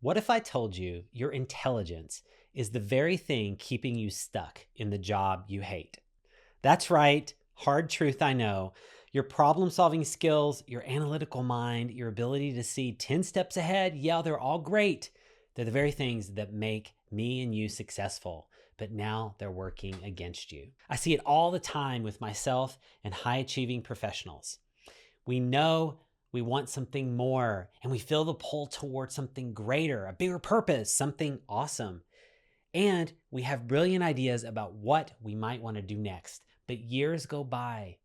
What if I told you your intelligence is the very thing keeping you stuck in the job you hate? That's right. Hard truth, I know. Your problem solving skills, your analytical mind, your ability to see 10 steps ahead, yeah, they're all great. They're the very things that make me and you successful, but now they're working against you. I see it all the time with myself and high achieving professionals. We know we want something more, and we feel the pull towards something greater, a bigger purpose, something awesome. And we have brilliant ideas about what we might want to do next. But years go by,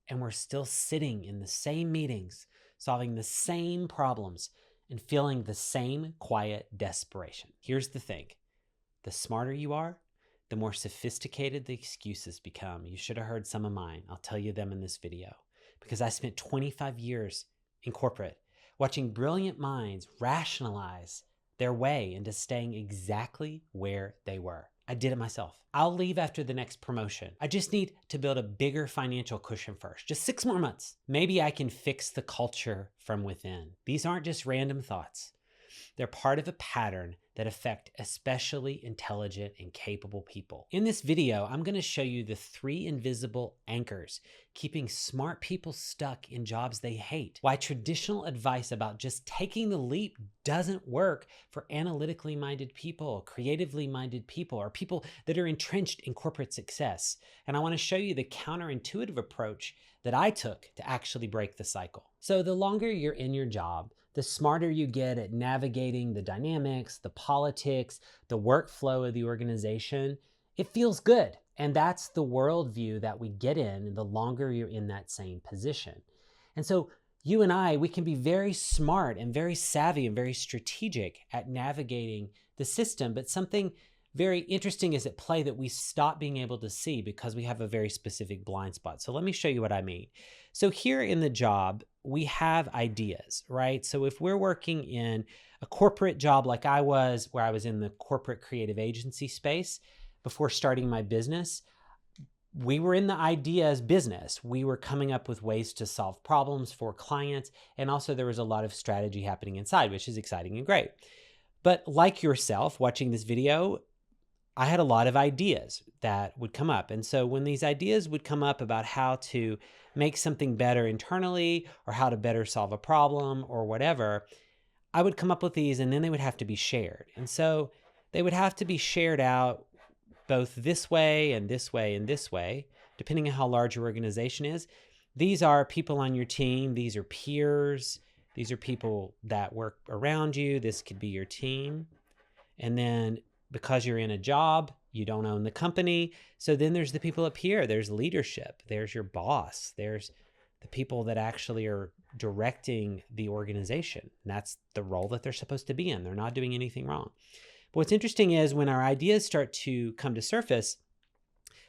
and we're still sitting in the same meetings, solving the same problems, and feeling the same quiet desperation. Here's the thing. The smarter you are, the more sophisticated the excuses become. You should have heard some of mine. I'll tell you them in this video. Because I spent 25 years in corporate watching brilliant minds rationalize their way into staying exactly where they were. I did it myself. I'll leave after the next promotion. I just need to build a bigger financial cushion first. Just 6 more months. Maybe I can fix the culture from within. These aren't just random thoughts. They're part of a pattern that affect especially intelligent and capable people. In this video, I'm going to show you the 3 invisible anchors keeping smart people stuck in jobs they hate. Why traditional advice about just taking the leap doesn't work for analytically minded people, creatively minded people, or people that are entrenched in corporate success. And I want to show you the counterintuitive approach that I took to actually break the cycle. So the longer you're in your job, the smarter you get at navigating the dynamics, the politics, the workflow of the organization. It feels good. And that's the worldview that we get in the longer you're in that same position. And so you and I, we can be very smart and very savvy and very strategic at navigating the system, but something very interesting is at play that we stop being able to see because we have a very specific blind spot. So let me show you what I mean. So here in the job, we have ideas, right? So if we're working in a corporate job like I was, where I was in the corporate creative agency space before starting my business, we were in the ideas business. We were coming up with ways to solve problems for clients. And also there was a lot of strategy happening inside, which is exciting and great. But like yourself watching this video, I had a lot of ideas that would come up. And so when these ideas would come up about how to make something better internally or how to better solve a problem or whatever, I would come up with these and then they would have to be shared. And so they would have to be shared out both this way and this way and this way, depending on how large your organization is. These are people on your team. These are peers. These are people that work around you. This could be your team. And then because you're in a job, you don't own the company. So then there's the people up here. There's leadership. There's your boss. There's the people that actually are directing the organization. And that's the role that they're supposed to be in. They're not doing anything wrong. But what's interesting is when our ideas start to come to surface,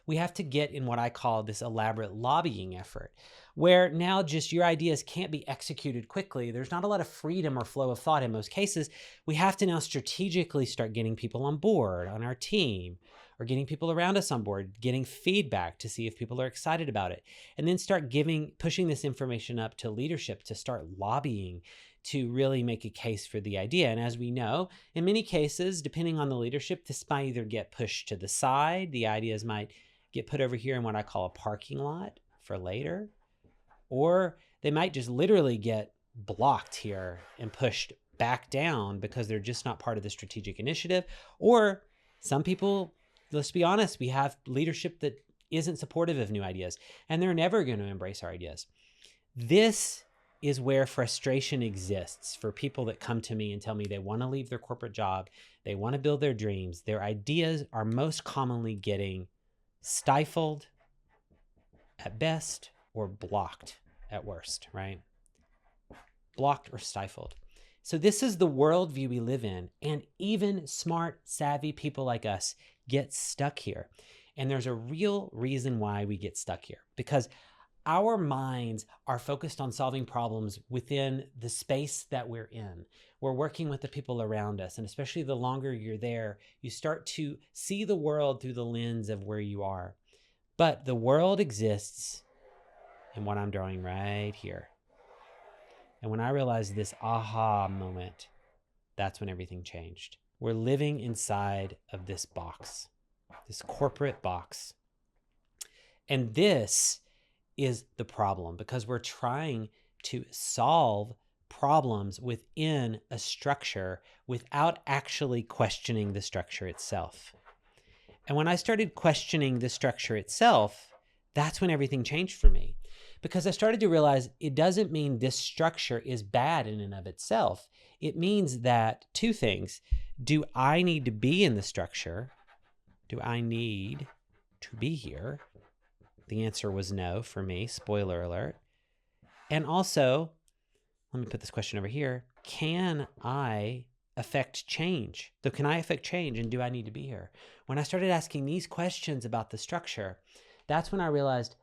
we have to get in what I call this elaborate lobbying effort, where now just your ideas can't be executed quickly. There's not a lot of freedom or flow of thought in most cases. We have to now strategically start getting people on board on our team, or getting people around us on board, getting feedback to see if people are excited about it, and then start pushing this information up to leadership to start lobbying to really make a case for the idea. And as we know, in many cases, depending on the leadership, this might either get pushed to the side. The ideas might get put over here in what I call a parking lot for later, or they might just literally get blocked here and pushed back down because they're just not part of the strategic initiative. Or some people, let's be honest, we have leadership that isn't supportive of new ideas and they're never going to embrace our ideas. This is where frustration exists for people that come to me and tell me they want to leave their corporate job, they want to build their dreams. Their ideas are most commonly getting stifled at best or blocked at worst, right? Blocked or stifled. So this is the worldview we live in, and even smart, savvy people like us get stuck here. And there's a real reason why we get stuck here, because our minds are focused on solving problems within the space that we're in. We're working with the people around us, and especially the longer you're there, you start to see the world through the lens of where you are. But the world exists in what I'm drawing right here. And when I realized this aha moment, that's when everything changed. We're living inside of this box, this corporate box. And this is the problem, because we're trying to solve problems within a structure without actually questioning the structure itself. And when I started questioning the structure itself, that's when everything changed for me, because I started to realize it doesn't mean this structure is bad in and of itself. It means that two things. Do I need to be in the structure? Do I need to be here? The answer was no for me, spoiler alert. And also, let me put this question over here. Can I affect change? So can I affect change, and do I need to be here? When I started asking these questions about the structure, that's when I realized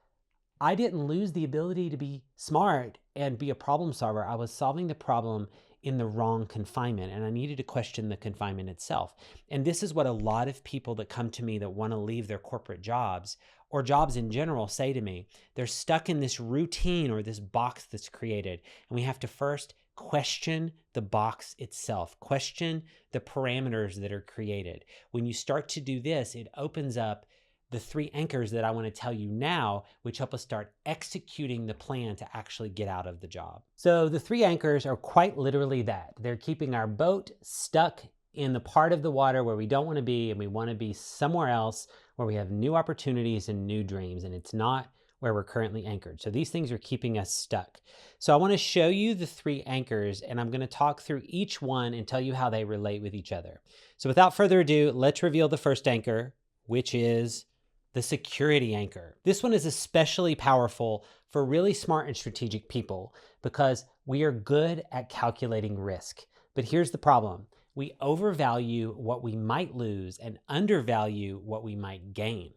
I didn't lose the ability to be smart and be a problem solver. I was solving the problem in the wrong confinement, and I needed to question the confinement itself. And this is what a lot of people that come to me that want to leave their corporate jobs or jobs in general say to me. They're stuck in this routine or this box that's created, and we have to first question the box itself, question the parameters that are created. When you start to do this, it opens up the 3 anchors that I want to tell you now, which help us start executing the plan to actually get out of the job. So the 3 anchors are quite literally that. They're keeping our boat stuck in the part of the water where we don't want to be, and we want to be somewhere else where we have new opportunities and new dreams, and it's not where we're currently anchored. So these things are keeping us stuck. So I want to show you the 3 anchors, and I'm going to talk through each one and tell you how they relate with each other. So without further ado, let's reveal the first anchor, which is the security anchor. This one is especially powerful for really smart and strategic people because we are good at calculating risk. But here's the problem. We overvalue what we might lose and undervalue what we might gain.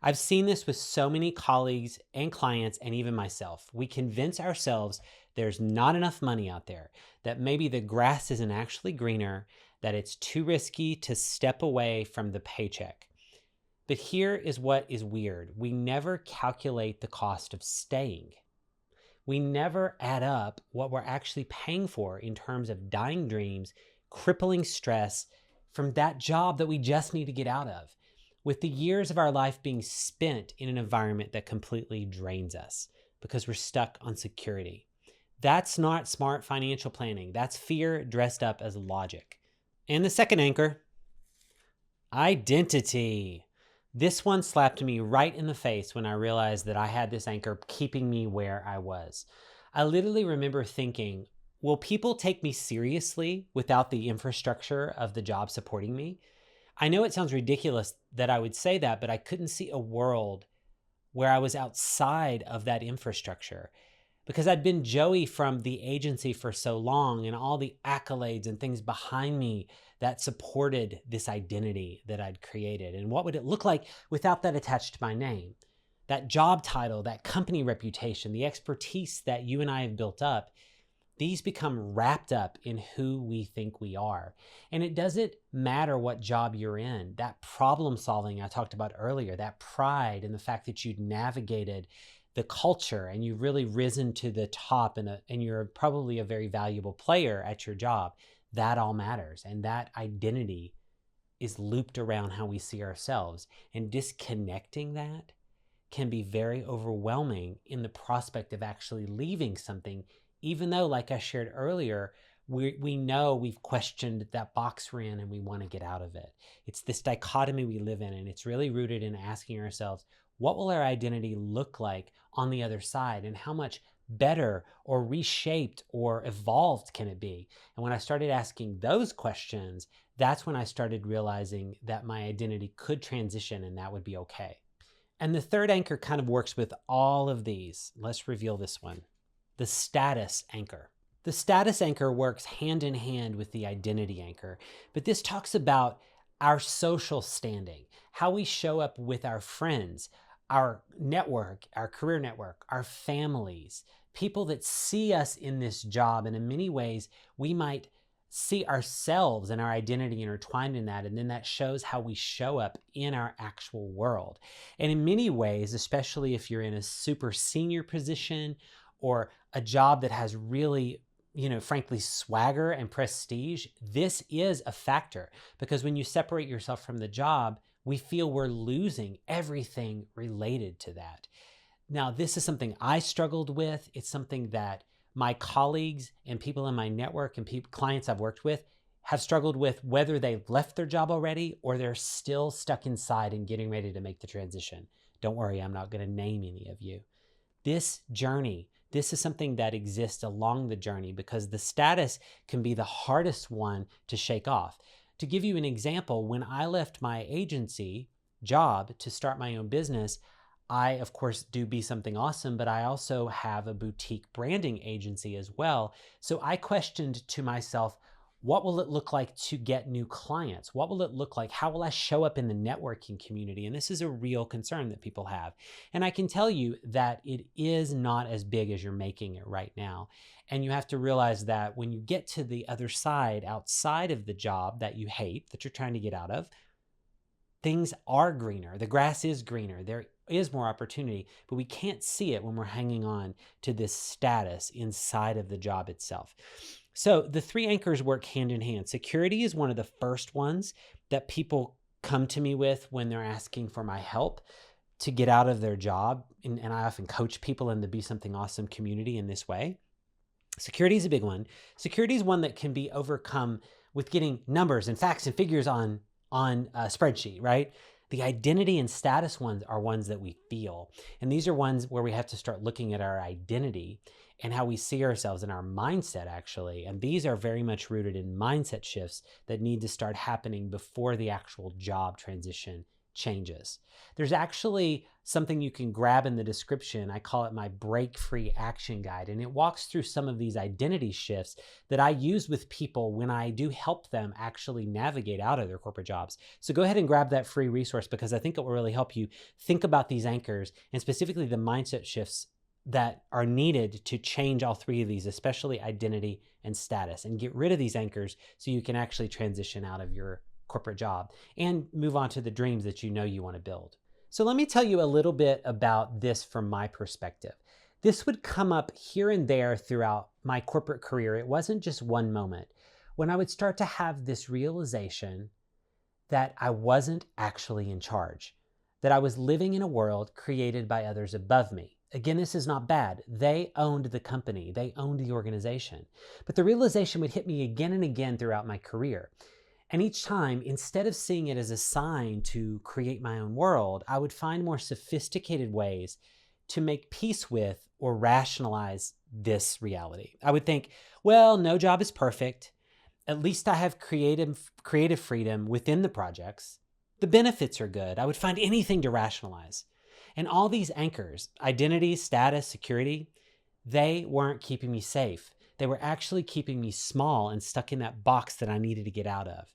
I've seen this with so many colleagues and clients and even myself. We convince ourselves there's not enough money out there, that maybe the grass isn't actually greener, that it's too risky to step away from the paycheck. But here is what is weird. We never calculate the cost of staying. We never add up what we're actually paying for in terms of dying dreams, crippling stress from that job that we just need to get out of, with the years of our life being spent in an environment that completely drains us because we're stuck on security. That's not smart financial planning. That's fear dressed up as logic. And the second anchor, identity. This one slapped me right in the face when I realized that I had this anchor keeping me where I was. I literally remember thinking, will people take me seriously without the infrastructure of the job supporting me? I know it sounds ridiculous that I would say that, but I couldn't see a world where I was outside of that infrastructure because I'd been Joey from the agency for so long and all the accolades and things behind me that supported this identity that I'd created. And what would it look like without that attached to my name? That job title, that company reputation, the expertise that you and I have built up, these become wrapped up in who we think we are. And it doesn't matter what job you're in. That problem solving I talked about earlier, that pride and the fact that you'd navigated the culture and you've really risen to the top and you're probably a very valuable player at your job, that all matters. And that identity is looped around how we see ourselves. And disconnecting that can be very overwhelming in the prospect of actually leaving something, even though, like I shared earlier, we know we've questioned that box we're in and we want to get out of it. It's this dichotomy we live in, and it's really rooted in asking ourselves, what will our identity look like on the other side, and how much better or reshaped or evolved can it be? And when I started asking those questions, that's when I started realizing that my identity could transition and that would be okay. And the third anchor kind of works with all of these. Let's reveal this one. The status anchor. The status anchor works hand in hand with the identity anchor, but this talks about our social standing, how we show up with our friends, our network, our career network, our families, people that see us in this job. And in many ways, we might see ourselves and our identity intertwined in that. And then that shows how we show up in our actual world. And in many ways, especially if you're in a super senior position or a job that has really frankly, swagger and prestige, this is a factor, because when you separate yourself from the job, we feel we're losing everything related to that. Now, this is something I struggled with. It's something that my colleagues and people in my network and clients I've worked with have struggled with, whether they've left their job already or they're still stuck inside and getting ready to make the transition. Don't worry, I'm not going to name any of you. This journey, this is something that exists along the journey, because the status can be the hardest one to shake off. To give you an example, when I left my agency job to start my own business, I, of course, do Be Something Awesome, but I also have a boutique branding agency as well. So I questioned to myself, what will it look like to get new clients? What will it look like? How will I show up in the networking community? And this is a real concern that people have. And I can tell you that it is not as big as you're making it right now. And you have to realize that when you get to the other side, outside of the job that you hate, that you're trying to get out of, things are greener. The grass is greener. There is more opportunity, but we can't see it when we're hanging on to this status inside of the job itself. So the three anchors work hand in hand. Security is one of the first ones that people come to me with when they're asking for my help to get out of their job. And I often coach people in the Be Something Awesome community in this way. Security is a big one. Security is one that can be overcome with getting numbers and facts and figures on a spreadsheet, right? The identity and status ones are ones that we feel. And these are ones where we have to start looking at our identity and how we see ourselves in our mindset, actually. And these are very much rooted in mindset shifts that need to start happening before the actual job transition changes. There's actually something you can grab in the description. I call it my Break Free Action Guide. And it walks through some of these identity shifts that I use with people when I do help them actually navigate out of their corporate jobs. So go ahead and grab that free resource, because I think it will really help you think about these anchors and specifically the mindset shifts that are needed to change all three of these, especially identity and status, and get rid of these anchors so you can actually transition out of your corporate job and move on to the dreams that you know you want to build. So let me tell you a little bit about this from my perspective. This would come up here and there throughout my corporate career. It wasn't just one moment when I would start to have this realization that I wasn't actually in charge, that I was living in a world created by others above me. Again, this is not bad. They owned the company. They owned the organization. But the realization would hit me again and again throughout my career. And each time, instead of seeing it as a sign to create my own world, I would find more sophisticated ways to make peace with or rationalize this reality. I would think, well, no job is perfect. At least I have creative freedom within the projects. The benefits are good. I would find anything to rationalize. And all these anchors, identity, status, security, they weren't keeping me safe. They were actually keeping me small and stuck in that box that I needed to get out of.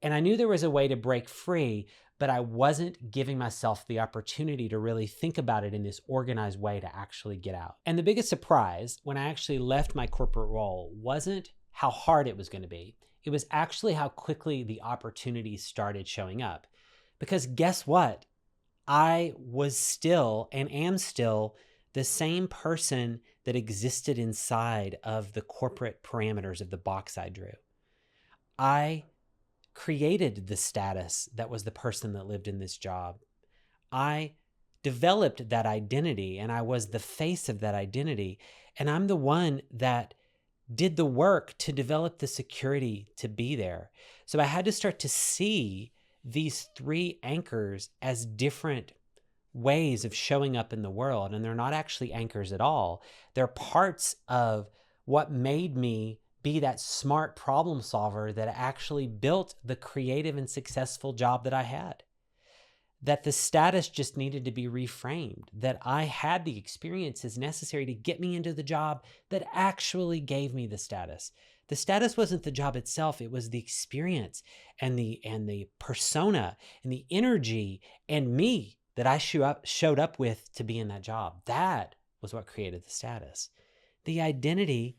And I knew there was a way to break free, but I wasn't giving myself the opportunity to really think about it in this organized way to actually get out. And the biggest surprise when I actually left my corporate role wasn't how hard it was going to be. It was actually how quickly the opportunities started showing up. Because guess what? I was still and am still the same person that existed inside of the corporate parameters of the box I drew. I created the status that was the person that lived in this job. I developed that identity and I was the face of that identity. And I'm the one that did the work to develop the security to be there. So I had to start to see these three anchors as different ways of showing up in the world. And they're not actually anchors at all. They're parts of what made me be that smart problem solver that actually built the creative and successful job that I had. That the status just needed to be reframed, that I had the experiences necessary to get me into the job that actually gave me the status. The status wasn't the job itself, it was the experience and the persona and the energy and me that I showed up with to be in that job. That was what created the status. The identity,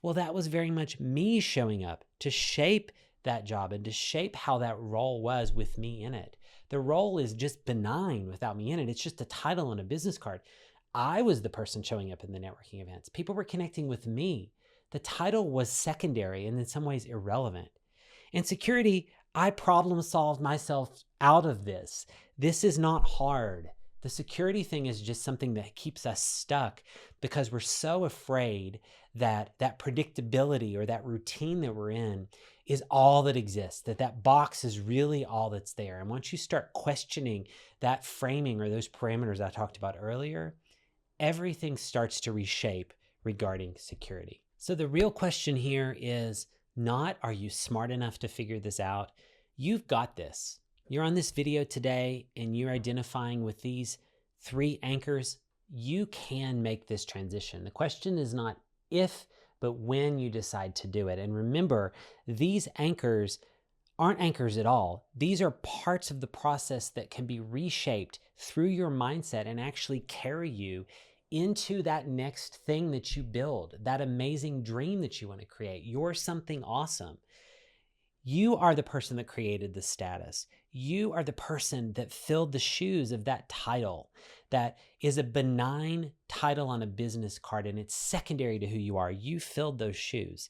well, that was very much me showing up to shape that job and to shape how that role was with me in it. The role is just benign without me in it. It's just a title on a business card. I was the person showing up in the networking events. People were connecting with me. The title was secondary and in some ways irrelevant. In security, I problem solved myself out of this. This is not hard. The security thing is just something that keeps us stuck because we're so afraid that that predictability or that routine that we're in is all that exists, that that box is really all that's there. And once you start questioning that framing or those parameters I talked about earlier, everything starts to reshape regarding security. So the real question here is not, are you smart enough to figure this out? You've got this. You're on this video today and you're identifying with these 3 anchors. You can make this transition. The question is not if, but when you decide to do it. And remember, these anchors aren't anchors at all. These are parts of the process that can be reshaped through your mindset and actually carry you into that next thing that you build, that amazing dream that you want to create. You're something awesome. You are the person that created the status. You are the person that filled the shoes of that title that is a benign title on a business card and it's secondary to who you are. You filled those shoes.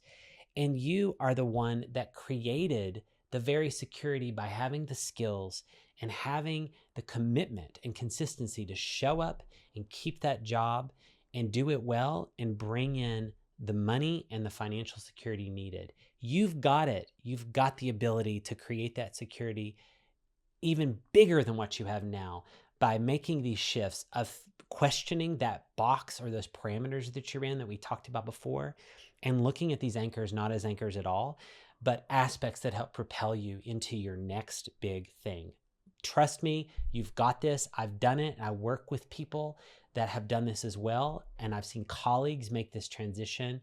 And you are the one that created the very security by having the skills and having the commitment and consistency to show up and keep that job and do it well and bring in the money and the financial security needed. You've got it. You've got the ability to create that security even bigger than what you have now by making these shifts of questioning that box or those parameters that you're in that we talked about before and looking at these anchors not as anchors at all, but aspects that help propel you into your next big thing. Trust me, you've got this. I've done it. I work with people that have done this as well. And I've seen colleagues make this transition.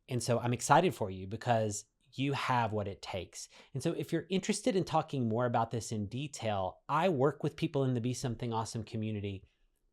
And so I'm excited for you because you have what it takes. And so if you're interested in talking more about this in detail, I work with people in the Be Something Awesome community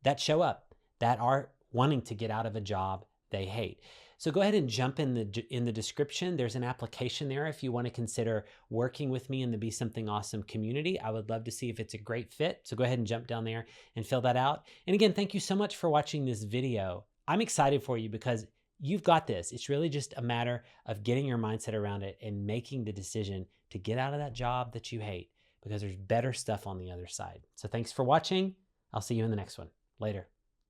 that show up, that are wanting to get out of a job they hate. So go ahead and jump in the description. There's an application there if you want to consider working with me in the Be Something Awesome community. I would love to see if it's a great fit. So go ahead and jump down there and fill that out. And again, thank you so much for watching this video. I'm excited for you because you've got this. It's really just a matter of getting your mindset around it and making the decision to get out of that job that you hate because there's better stuff on the other side. So thanks for watching. I'll see you in the next one. Later.